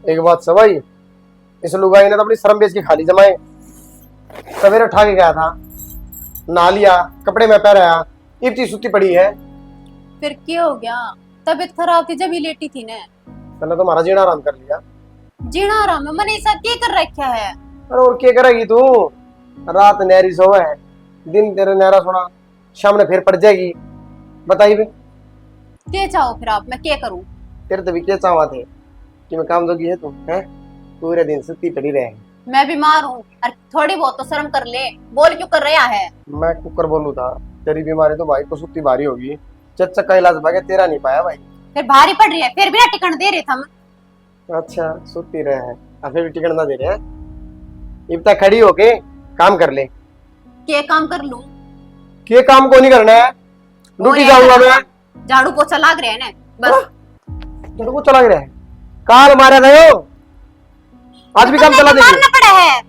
एक बात सवाई, इस लुगाई ने तो अपनी शर्म बेच के खाली जमाए। सवेरे उठा के गया था, नहा लिया, कपड़े में पहनाया, इतनी सुती पड़ी है। फिर क्या हो गया? तबीयत खराब थी जब ही लेटी थी ने। मैंने तो हमारा जीना आराम कर लिया। जीना आराम है? मैंने ऐसा क्या कर रखा है? अरे और क्या करेगी तू? रात नहरी सोवे है, दिन तेरे नहरा सोना, शाम ने फिर पड़ जाएगी। बताइए भी क्या चाहो फिर आप? मैं क्या करूं? तेरे तो भी क्या चाहवा थे कि मैं काम जोगी है तू है? पूरे दिन सुती पड़ी रहे। मैं बीमार हूँ और थोड़ी बहुत तो शर्म कर ले। बोल क्यों कर रहा है? मैं कुकर बोलू था, तेरी बीमारी तो भाई को सुती भारी होगी। चच्चा का इलाज भागे तेरा नहीं पाया भाई। फिर भारी पड़ रही है, फिर भी ना टिकन दे रहे थे हम। अच्छा सुती रहे हैं, फिर भी टिकट ना दे रहे हैं। इब तक खड़ी होके काम कर ले। क्या काम कर लूं? के काम को नहीं करना है, ड्यूटी जाऊंगा मैं। झाड़ू पोछा लाग रहे हैं ना बस। झाड़ू को चला गया है, काल मारा गयो, आज भी काम चला देगी। मारना पड़ा है।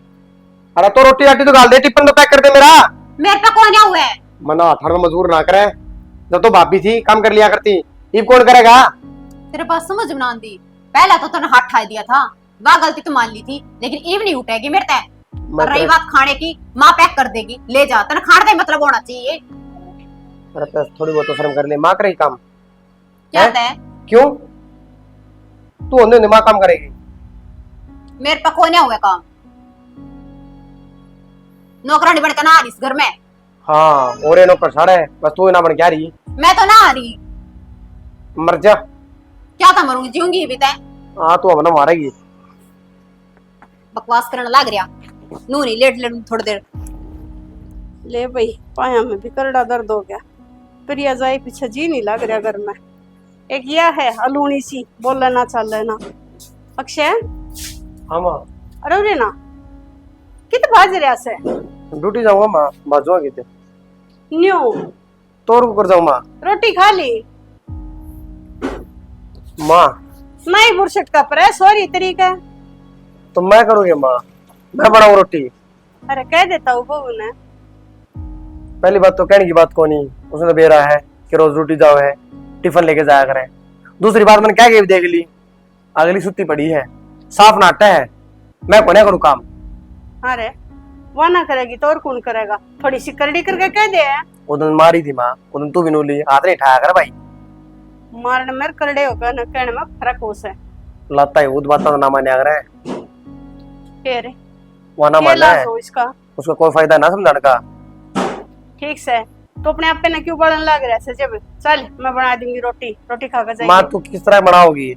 अरे तो रोटी राटी तो गाल दे, टिफिन तो पैक कर दे मेरा। मेरे पे कौन हुआ है? मना अठारह में मजबूर ना करे। जब तो भाभी थी काम कर लिया करती, इब कौन करेगा? तेरे पास समझ में ना आती। पहला तो तूने हाथ ठा दिया था, वह गलती तो मान ली थी, लेकिन इब नहीं उठेगी मेरे ते। और रही बात खाने की, माँ पैक कर देगी, ले जा। तने खाने का मतलब होना चाहिए। अरे तो थोड़ी बहुत तो शर्म कर ले, माँ करेगी काम। क्या है? क्यों तू होने माँ काम करेगी? मेरे पे कौन हुआ काम? नौकरानी बनकर ना आ रही इस घर में। हाँ और ये नौकर सारा है, बस तू ना बन क्या रही। मैं तो ना आ रही। मर जा। क्या था? मरूंगी जीऊंगी भी तय। हाँ तू अब ना मारेगी। बकवास करने लग रहा। नू नहीं लेट लेट थोड़ी देर। ले भाई, पाया में भी करड़ा दर्द हो गया। प्रिया जाए पीछे जी नहीं लग रहा घर में। एक यह है अलूनी सी, बोल लेना चल लेना। अक्षय हाँ माँ। अरे रे ना, कित भाज रहा से? ड्यूटी जाऊंगा माँ, बाजुआ किते न्यू तो कर जाऊँ माँ। रोटी खा ली? माँ नहीं बुरशट का पर सॉरी तरीका। तो मैं करूँगी माँ, मैं बनाऊँ रोटी। अरे कह देता हूँ बहू ने। पहली बात तो कहने की बात को नहीं, उसने बेरा है कि रोज ड्यूटी जाओ है, टिफिन लेके जाया करे। दूसरी बात मैंने क्या की देख ली, अगली सुत्ती पड़ी है, साफ नाटा है, मैं कोने करूँ काम। अरे वो ना करेगी तो और कौन करेगा? थोड़ी सी करड़ी करके कह दे। उधर मारी थी माँ, उधर तू भी नूली, हाथ नहीं उठाया कर भाई। मारने में करड़े होकर न कहने में फर्क हो से। लाता है उद बात ना माने अगर है फिर वो ना मानना है, इसका उसका कोई फायदा ना समझाने का। ठीक से तो अपने आप पे न क्यों बढ़ने लग रहा है? जब चल मैं बना दूंगी रोटी, रोटी खा कर माँ जाएगी। तू किस तरह बनाओगी?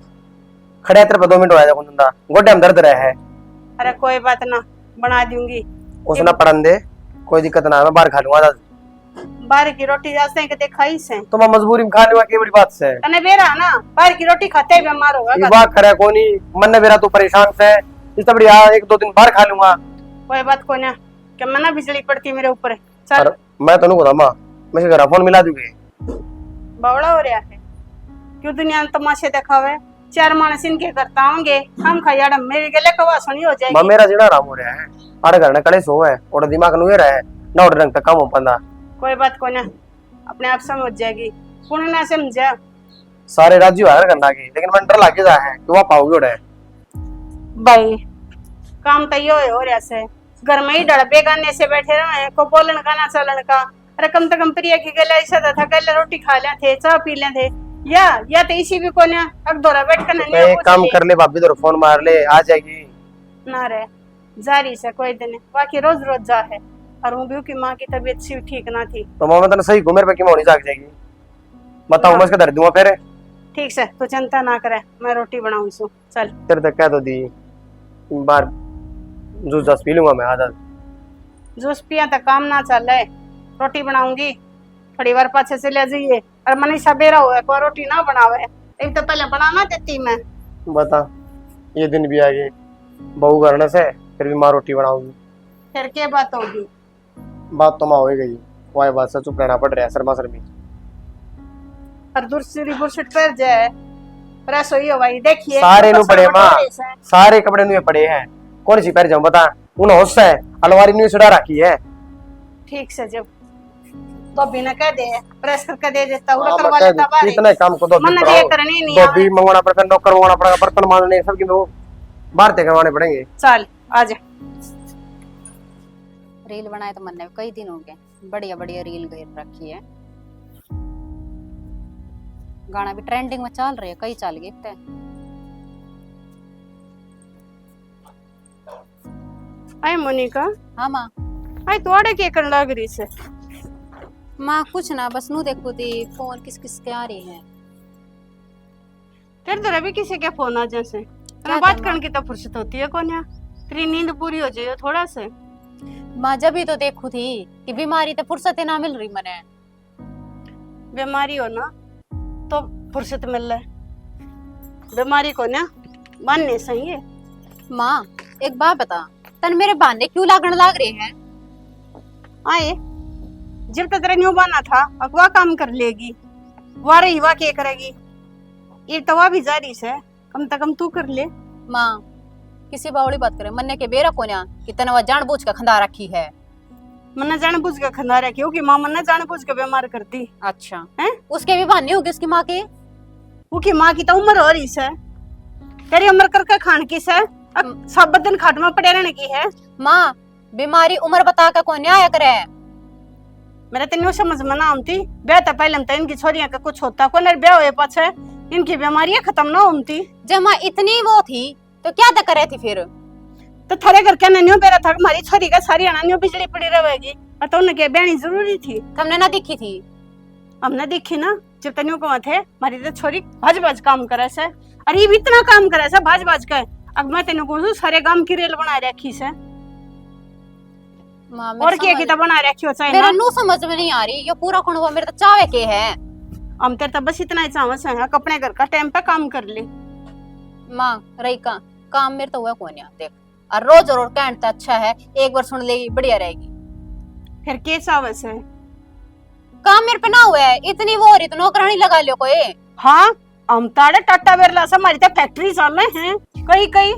खड़े तेरे पे 2 मिनट हो जाएगा कुंदा, गोटे में दर्द रहा है। अरे कोई बात ना, बना दूंगी। उसने पड़न दे, कोई दिक्कत ना है, मैं बाहर खा लूंगा। बाहर की रोटी जाते हैं कि खाई से तो मैं मजबूरी में खा लूंगा, की बड़ी बात से। तने बेरा ना, बाहर की रोटी खाते ही बीमार होगा। ये बात करे कोनी, मन ने मेरा तू परेशान से, इस बढ़िया 1-2 दिन बाहर खा लूंगा। कोई बात को ना, कि मैं ना बिजली पड़ती मेरे ऊपर। चल मैं तो नहीं माँ, मैं घर फोन मिला दूंगी। बावड़ा हो रहा है क्यों? दुनिया में तमाशे दिखावे, 4 मानस इनके करता होंगे, हम खाया मेरे गले कवा सुनी हो जाएगी। माँ मेरा जीना आराम हो रहा है, अरे घर ने कड़े सो है और दिमाग नुए रहा है ना, और रंग तक कम हो पंदा। कोई बात को ना, अपने आप समझ जाएगी। पुणे ना समझा सारे राज्य हायर करना की, लेकिन मैं डर लागे जा है कि वहाँ पाओगे उड़े भाई। काम तो यो हो रहा से, घर में ही डर बेगाने से बैठे रहे को बोलन का ना चलन का। अरे कम से कम प्रिया की गले ऐसा था, गले रोटी खा ले थे, चाय पी ले थे, या तो इसी भी को ना अग दोरा बैठ कर तो एक काम कर ले भाभी, तो फोन मार ले, आ जाएगी ना रे। जारी से कोई दिन बाकी रोज रोज जा है। और हूँ की माँ की तबीयत सी ठीक ना थी तो मैं तो सही घूमे पे की मोनी जाग जाएगी। बताओ मैं इसका दर्द दूंगा फिर। ठीक से तो चिंता ना करे, मैं रोटी बनाऊं सु। चल तेरे तक कह दो दी बार जूस जस पी लूंगा मैं आधा। जूस पिया तक काम ना चल रहे, रोटी बनाऊंगी थोड़ी बार पाछे से ले जाइए। और मनीषा बेरा हुआ को रोटी ना बनावे, एक तो पहले बनाना देती मैं। बता ये दिन भी आ गए, बहू करने से फिर भी माँ रोटी बनाऊंगी। फिर क्या बात होगी? बात तो माँ हो ही गई, वही बात से चुप रहना पड़ रहा है शर्मा शर्मी। और दूसरी बुरशट पर जाए रसोई हो भाई, देखिए सारे नु पड़े माँ, सारे कपड़े नु पड़े हैं, कौन सी पैर जाऊं बता? उन होश है अलमारी नु सुडा रखी है। ठीक से जब तो बिना कह दे प्रेस करके दे देता हूं, करवा लेता बाहर। कितने काम को तो मन ये करनी नहीं भी मंगवाना पड़ता, नौकर मंगवाना पड़ेगा, बर्तन मांजने सब की। बाहर तक कमाने पड़ेंगे। चल आजा। रील बनाए तो मन ने कई दिन हो गए, बढ़िया बढ़िया रील घेर रखी है। गाना भी ट्रेंडिंग में चल रही है, कई चल गए इतने। आई मोनिका, हाँ माँ। आई तोड़े के कर लग रही से। माँ कुछ ना, बस नू देखो थी फोन किस किस के आ रही है। तेरे तरह भी किसी के फोन आ जैसे क्या बात था, करने की तो फुर्सत होती है कौन? तेरी नींद पूरी हो जाए थोड़ा से। माँ जब ही तो देखू थी कि बीमारी तो फुर्सत ना मिल रही मने। बीमारी हो ना तो फुर्सत मिल रहा है, बीमारी को ना मानने सही है। माँ एक बात बता, तन मेरे बहाने क्यों लागण लाग रहे हैं? आए जब तक तेरा न्यू बना था अब वह काम कर लेगी, वह रही वह क्या करेगी? ये तो वह भी जारी है, कम से कम तू कर ले। माँ किसी बावड़ी बात करे, मन्ने के बेरा कोन्या कि तने वह जानबूझ के खंदा रखी है। मन्ना जानबूझ के खंदा रखी होगी माँ, मन्ना जानबूझ के बीमार करती अच्छा है। उसके भी बहाने होगी उसकी माँ के। उसकी माँ की तो उम्र हो रही है, तेरी उम्र करके खान की है, अब सब दिन खाट में पड़े रहने की है। माँ बीमारी उम्र बता के कौन आया करे? मेरे तेन समझ में ना आती, ब्याह तो पहले तो इनकी छोरियां का कुछ होता को नहीं, ब्याह हुए पाछे इनकी बीमारियां खत्म ना होती। जब माँ इतनी वो थी तो क्या तक करे थी फिर? तो थारे घर के नन्यो बेरा था हमारी छोरी का सारी अनान्यो बिजली पड़ी रहेगी, और तो उनके ब्याह जरूरी थी। तुमने ना दिखी थी? हमने देखी ना, जब तनियो को थे हमारी तो छोरी भाज भाज काम करे से, अरे ये भी इतना काम करे से भाज भाज के। अब मैं तेन को सारे गांव की रेल बना रखी से, माँ और क्या की तो बना रखी हो चाहे मेरा ना। नू समझ में नहीं आ रही, ये पूरा कौन हुआ मेरे तो चावे के है। हम तेरे तो बस इतना ही चाहवा से अपने घर का टाइम पे काम कर ले। माँ रही का काम मेरे तो हुआ कौन या देख, और रोज रोज कहना तो अच्छा है, एक बार सुन लेगी बढ़िया रहेगी। फिर के चाहवा से काम मेरे पे ना हुआ है, इतनी वो हो रही तो नौकरानी लगा लियो कोई। हाँ हम ताड़े टाटा बिरला से हमारी तो फैक्ट्री चल रहे हैं कई कई।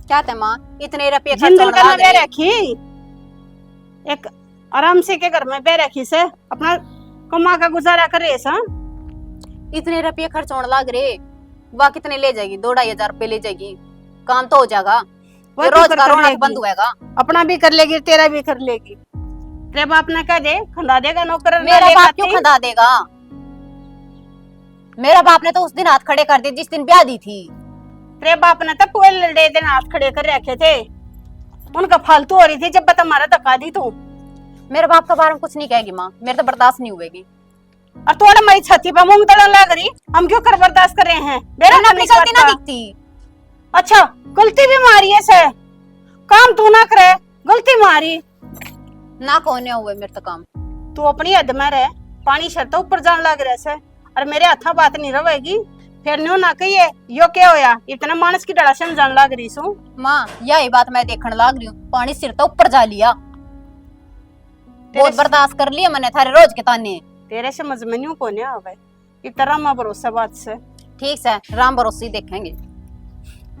क्या थे माँ इतने रुपये खर्च जिंदल होने का लग बे रहे। रखी एक आराम से के घर में बे रखी से अपना कमा का गुजारा कर रहे सा। इतने रुपये खर्च होने लग रहे, वह कितने ले जाएगी? 2-2.5 रुपये ले जाएगी, काम तो हो जाएगा। वो ये तो रोज कर का रोना लेगी। बंद हुएगा। अपना भी कर लेगी तेरा भी कर लेगी। तेरे बाप ने कह दे खंदा देगा नौकर ना मेरा ले बाप खाती। क्यों खंदा देगा? मेरा बाप ने तो उस दिन हाथ खड़े कर दिए जिस दिन ब्याह दी थी। तेरे बाप ने तो पूरे लड़े दिन हाथ खड़े कर रखे थे, उनका फालतू हो रही थी जब बता मारा धक्का दी तू। मेरे बाप के बारे में कुछ नहीं कहेगी माँ, मेरे तो बर्दाश्त नहीं हुएगी। और तोड़े मेरी छाती पे मुंह तड़न लग रही, हम क्यों कर बर्दाश्त कर रहे हैं? मेरा मैंने अपनी गलती ना दिखती। अच्छा गलती भी मारी है से, काम तू ना करे गलती मारी ना कोने हुए मेरे तो काम। तू अपनी हद में रह, पानी शर्त ऊपर जान लग रहा है और मेरे हाथा बात नहीं रहेगी। फिर न्यू ना कहिए यो क्या होया, इतना मानस की डड़ा से जान लग रही सू। माँ यही बात मैं देखने लग रही हूँ, पानी सिर तो ऊपर जा लिया। बहुत बर्दाश्त कर लिया मैंने थारे रोज के ताने। तेरे समझ में न्यू कोने आवे, इतना मां भरोसा बात से। ठीक से राम भरोसे ही देखेंगे।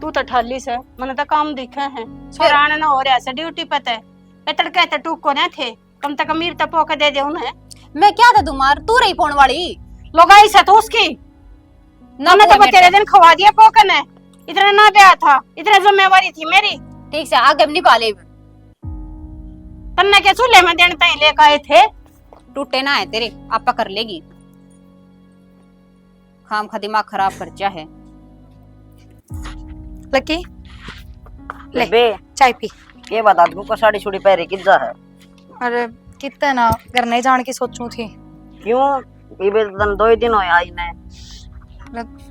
तू तो ठाली से मैंने तो काम दिखे हैं, फिर आने ना हो रहा है ड्यूटी पे थे इतर कहते टू को ना थे, कम से कम मीर तो पोके दे दे उन्हें। मैं क्या था तुम्हार, तू रही फोन वाली लोगाई से तो उसकी ना मैंने तो कोई तेरे दिन खवा दिया पोकन है, इतना ना ब्याह था, इतना जिम्मेवारी थी मेरी। ठीक से आगे नहीं पाले, तन्ने के चूल्हे में देने ताई लेकर आए थे। टूटे ना है तेरे आपा कर लेगी, खाम खा दिमाग खराब कर जा है। लकी ले बे चाय पी। ये बता तू को साड़ी छुड़ी पहरे किजा है? अरे कितना ना घर नहीं जाने की सोचूं थी। क्यों ये बे तन 2 ही दिन होए आई ने?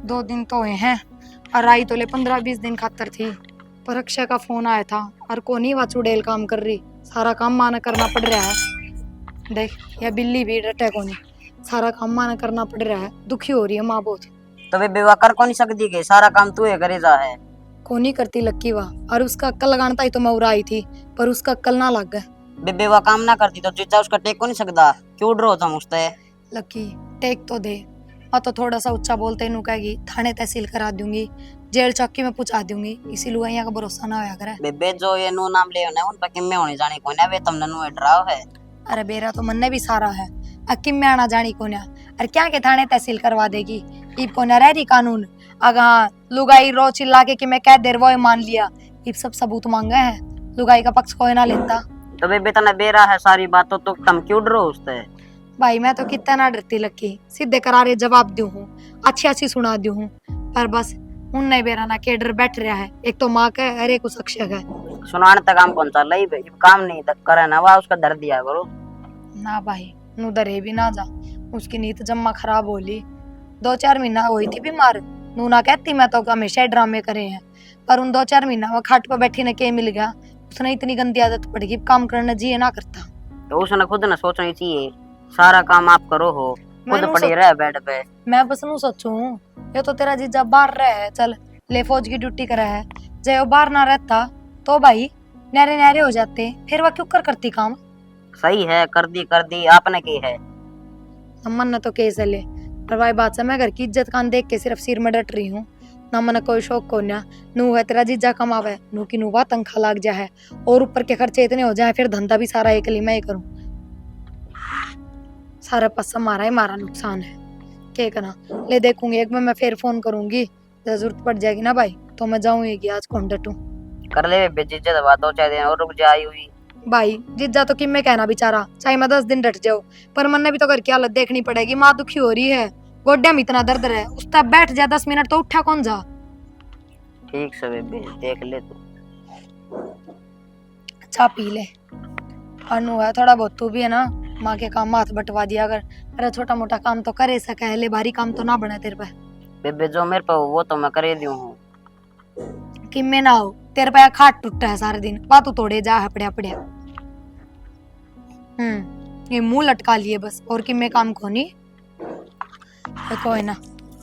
2 दिन तो हुए हैं और आई तो ले 15-20 दिन खातर थी, पर अक्षय का फोन आया था और कोनी वा चुड़ैल काम कर रही, सारा काम माना करना पड़ रहा है। देख या बिल्ली भी डटे कोनी, सारा काम माना करना पड़ रहा है, दुखी हो रही है माँ बहुत। तो बे बेवा कर को नहीं सकती के सारा काम तू ही करे जा है। कोनी करती लक्की वा, और उसका अक्कल लगाना ही तो मैं उड़ाई थी, पर उसका अक्कल ना लग गए। बे बेवा काम ना करती तो जीजा उसका टेक को नहीं सकता, क्यों डरो तुम उससे? लक्की टेक तो दे, और तो थोड़ा सा ऊंचा बोलते इनू कहेगी थाने तहसील करा दूंगी, जेल चौकी में पहुंचा दूंगी, इसी लुगाइया का भरोसा ना होया करे। बेबे जो ये नो नाम ले ने उन पर किम्मे होने जाने को ना वे तुमने नो डराव है। अरे बेरा तो मन भी सारा है, अकिम में आना जानी कोन्या, और क्या के थाने तहसील करवा देगी, इब कोन्या रह रही कानून, अगर लुगाई रो चिल्ला के कि मैं कह देर वो मान लिया, ये सब सबूत मांगा है, लुगाई का पक्ष कोई ना लेता। तो बेबे तना बेरा है सारी बातों तो तुम क्यों डरो उससे? भाई मैं तो कितना ना डरती लकी, सीधे करारे जवाब दू हूँ, अच्छी अच्छी सुना दू हूँ, पर बस उन नहीं बेरा ना के डर बैठ रहा है, एक तो माँ का है और एक उस अक्षय का है। सुनाने तक काम कौन सा लई बे काम नहीं करे ना वा उसका दर्द दिया करो ना भाई नू डरे भी ना जा, उसकी नीयत जम्मा खराब होली, 2-4 महीना हुई थी बीमार, नू ना कहती मैं तो हमेशा ही ड्रामे करे हैं, पर उन 2-4 महीना में खाट पर बैठी ने के मिल गया, उसने इतनी गंदी आदत पड़ गई काम करना जी ना करता। तो उसने खुद ना सोचनी चाहिए, सारा काम आप करो हो, खुद पड़ी रहे बेड पे। मैं बस नू सोचू ये तो तेरा जीजा बाहर रहे है, चल ले फौज की ड्यूटी करा है, जब वो बाहर ना रहता तो भाई नहरे नहरे हो जाते, फिर वह क्यों करती काम। सही है, कर दी आपने की है। अम्मन ने तो केस ले, पर भाई बात से मैं घर की इज्जत कान देख के सिर्फ सिर में डट रही हूँ, ना मन कोई शौक को ना, नू है तेरा जीजा कमावे, नू की नूवा तनखा लाग जा है, और ऊपर के खर्चे इतने हो जाए, फिर धंधा भी सारा एक मैं ही करूँ, सारा पस्सा मारा ही मारा नुकसान है, क्या करना। ले देखूंगी एक बार मैं फिर फोन करूंगी, जरूरत पड़ जाएगी ना भाई तो मैं जाऊंगी आज कॉन्टेक्ट कर ले बेजिज्जत दवा 2-4 दिन और रुक जाई हुई। भाई जिज्जा तो किम में कहना बेचारा, चाहे मैं 10 दिन डट जाऊं, पर मन ने भी तो घर की हालत देखनी पड़ेगी, माँ दुखी हो रही है, गोड्या में इतना दर्द है, उस तक बैठ जा 10 मिनट तो उठा कौन जा। ठीक से बेबे देख ले तू, चाह पी ले, अनु है थोड़ा बहुत तू भी है ना, माँ के काम हाथ बटवा दिया अगर, अरे छोटा मोटा काम तो करे सके है, ले भारी काम तो ना बने तेरे पे। बेबे जो मेरे पे वो तो मैं करे दूं हूँ। किम में ना हो, तेरे पे खाट टूटा है सारे दिन, बातू तोड़े जा है पड़िया पड़िया। ये मुंह लटका लिए बस, और किम में काम कोनी, कोई ना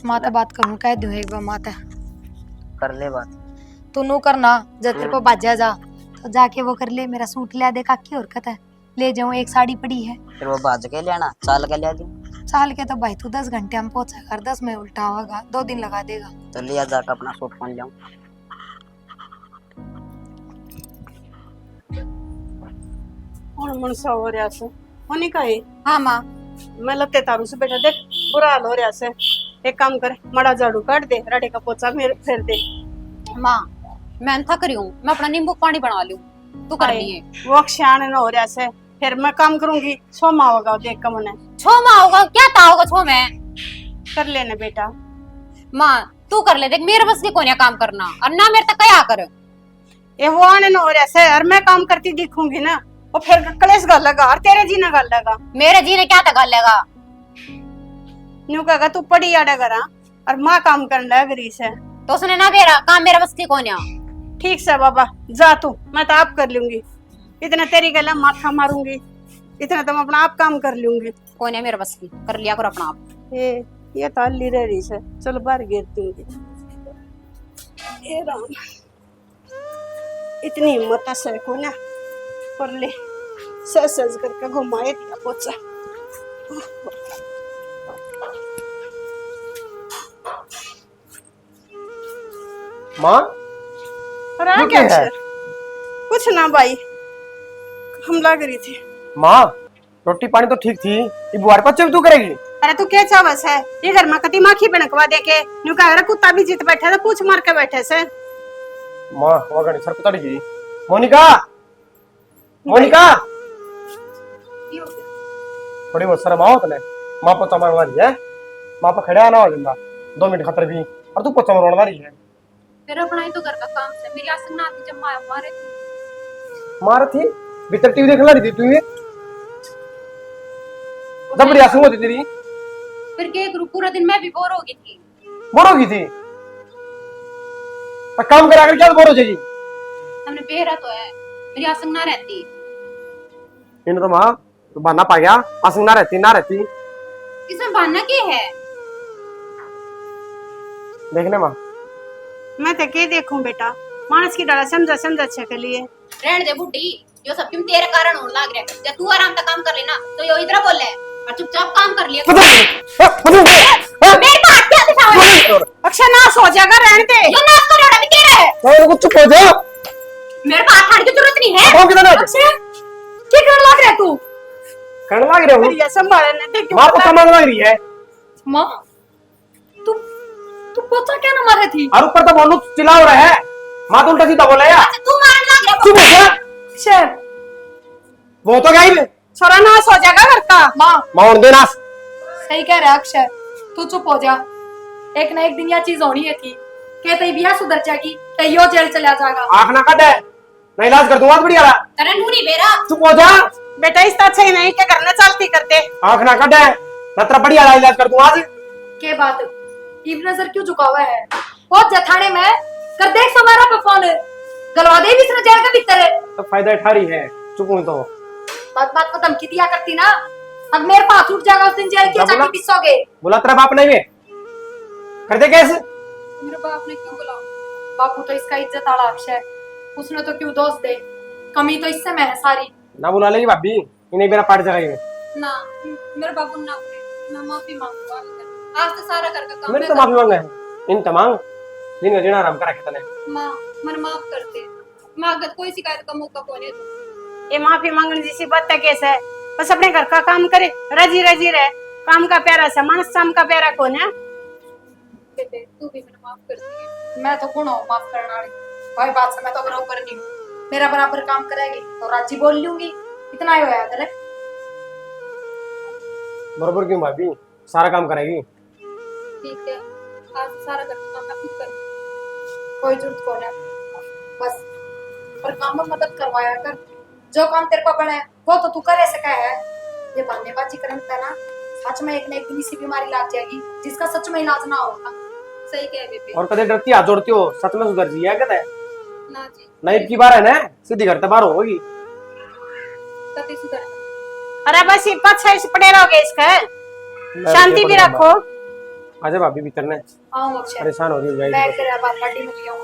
माता बात करूं, कह दूं एक बार माता कर ले बात, तू नू करना, जब तेरे को बाजा जा तो जाके वो कर ले, मेरा सूट ले दे, काकी हरकत है, ले जाऊं एक साड़ी पड़ी है, फिर वो बाज के लेना, चाल के ले दी। चाल के तो भाई तू 10 घंटे हम पहुंचा कर, 10 में उल्टा होगा, 2 दिन लगा देगा। तो लिया जाकर अपना सूट पहन जाऊं। और मनसा हो रहा से होने का है। हाँ माँ, मैं लगते तारू से बैठा देख बुरा हाल हो रहा से, एक काम कर मड़ा झाड़ू काट दे, राडे का पोछा मेरे फेर दे। माँ मैं थक रही हूँ, मैं अपना नींबू पानी बना लूं, तू कर ली है। वो अक्षाण न हो रहा से, फिर मैं काम करूंगी, सोमा होगा देख का मने। छो माँ होगा क्या ता होगा छो में, कर लेना बेटा। माँ तू कर ले, देख मेरे बस की कोनिया काम करना, और ना मेरे तक क्या कर। ये वो आने न हो रहा से, और मैं काम करती दिखूंगी ना, वो फिर कलेश गल लगा और तेरे जी ना गल लगा। मेरे जी ने क्या तक लेगा, न्यू कहा तू पड़ी आडा करा और माँ काम करने लग रही से, तो उसने ना बेरा काम मेरे बस की कोनिया। ठीक से बाबा जा तू, मैं तो आप कर लूंगी, इतना तेरी गला माथा मारूंगी, इतना तो मैं अपना आप काम कर लूंगी। कोनिया मेरे बस की, कर लिया करो अपना आप। ये तो हल्ली रह रही से, चलो बाहर गिरती हूँ। ये राम, इतनी हिम्मत से को ना पर ले सज सज करके घुमाए दिया पोचा। माँ और आ ये क्या क्या है? कुछ ना भाई, हम लग रही थी। माँ रोटी पानी तो ठीक थी, ये बुआर को तू करेगी। अरे तू क्या चावस है, ये घर में कति माखी बनकवा दे के न्यू कह रहा कुत्ता भी जीत बैठे था, पूछ मार के बैठे से। माँ वगण सर कुतड़ गई। मोनिका मोनिका थोड़ी बहुत शर्म आओ तने, माँ पोचा मारवा रही है, माँ पर खड़ा ना हो जिंदा 2 मिनट खतर भी, और तू पोचा मारवा रही है। फिर अपना ही तो घर का काम से, मेरी आसन ना आती जब मारे थी। मार थी भीतर टीवी देखने रही थी तू, ये जब बड़ी आंसू होती तेरी, फिर के एक पूरा दिन मैं भी बोर हो गई थी। बोर हो गई थी, पर काम करा कर क्या बोर हो जाएगी। हमने बेरा तो है, मेरी आसन ना रहती। इन तो माँ तो बहाना पा गया, आंसू ना रहती इसमें बहाना क्या है। देखने माँ मैं तो के देखूं बेटा, मानस की डाला समझा अच्छे के लिए। रहने दे बुड्ढी, यो सब क्यों तेरे कारण होने लग रहा है। जब तू आराम से काम कर लेना तो यो इधर बोल ले, और चुपचाप काम कर लिया। मेरे पास क्या दिखाओ, अक्षय ना सो जाएगा, रहने दे। यो नाक कर रहा है तेरे, कुछ चुप हो जा, मेरे पास हाथ की जरूरत नहीं है। कौन किधर है? अक्षय क्या करने लग रहा है तू? करने लग रहा हूँ, ये संभाले ने देख माँ पोचा मारवा रही है। माँ तू पोछा क्या ना मारे थी? और ऊपर तो बोलू चिल्ला रहा है, माँ तो उल्टा सीधा बोला यार। अच्छा तू मारने लग गया। चुप हो जा। शेर वो तो गई छोरा नाश हो जाएगा घर का। माँ माउंट देना। सही कह रहा है अक्षय, तू चुप हो जा। एक ना एक दिन यह चीज होनी है थी, कहते बिया सुधर जाएगी तो यो जेल चला जाएगा। आँख ना कट है, मैं इलाज कर दूंगा बढ़िया। तेरा मुंह नहीं बेरा। चुप हो जा। बेटा इस तरह ही नहीं क्या करना चलती करते। आँख ना कट है, नत्र बढ़िया इलाज कर दूंगा आज। के बात इब नजर क्यों झुका हुआ है? बहुत जथाने में कर देख समारा पे फोन गलवा दे भी इसने जेल के भीतर है। तो फायदा उठा रही है, चुप हुई तो। बात बात को धमकी दिया करती ना, अब मेरे पास उठ जाएगा उस दिन जेल की चाकी पिसोगे। बोला तेरा बाप नहीं है, कर दे कैसे? मेरे बाप ने क्यों बुलाओ? बापू तो इसका इज्जत आला अक्षय, उसने तो क्यों दोष दे, कमी तो इससे मैं है सारी। ना बुला लेगी भाभी, इन्हें मेरा पार्ट जगह ना मेरे बाबू ना मैं माफी मांगूंगा। आज तो सारा घर का काम मैंने तो माफी मांगा है, इन तमाम दिन का जीना आराम करा के तने। माँ मन माफ कर दे। माँ अगर कोई शिकायत का मौका को नहीं दूँ। ये माफी मांगने जैसी बात है कैसे है? बस अपने घर का काम करे, रजी रजी रहे। काम का प्यारा से मानस, शाम का प्यारा कौन है? बेटे तू भी मैंने माफ कर दी। मैं तो कौन हूँ माफ करने वाली? भाई बात से मैं तो बराबर नहीं हूँ, मेरा बराबर काम करेगी तो राजी बोल लूंगी, इतना ही होया तेरे। बरोबर क्यों भाभी, सारा काम करेगी। ठीक है, आज से सारा घर का काम मैं खुद करूँ। कोई जरूरत कौन है, बस पर काम में मदद करवाया कर। जो काम तेरे को बने वो तो तू करे सका है। ये बहानेबाजी करने ना सच में एक न एक दिन इसी बीमारी लग जाएगी जिसका सच में इलाज ना होगा। सही कह बेबे। और कदे डरती हाथ जोड़ती हो, सच में सुधर जी है कहते ना जी नाइट की बार है ना, सीधी घर तक बाहर होगी। कति सुधर। अरे बस ये पाँच छह पड़े रहोगे इसका, शांति भी रखो। आजा भाभी भीतर ने, आऊँ अक्षय, परेशान हो रही हो मैं जाएगी। तेरे बाद गाड़ी में लिया हूँ।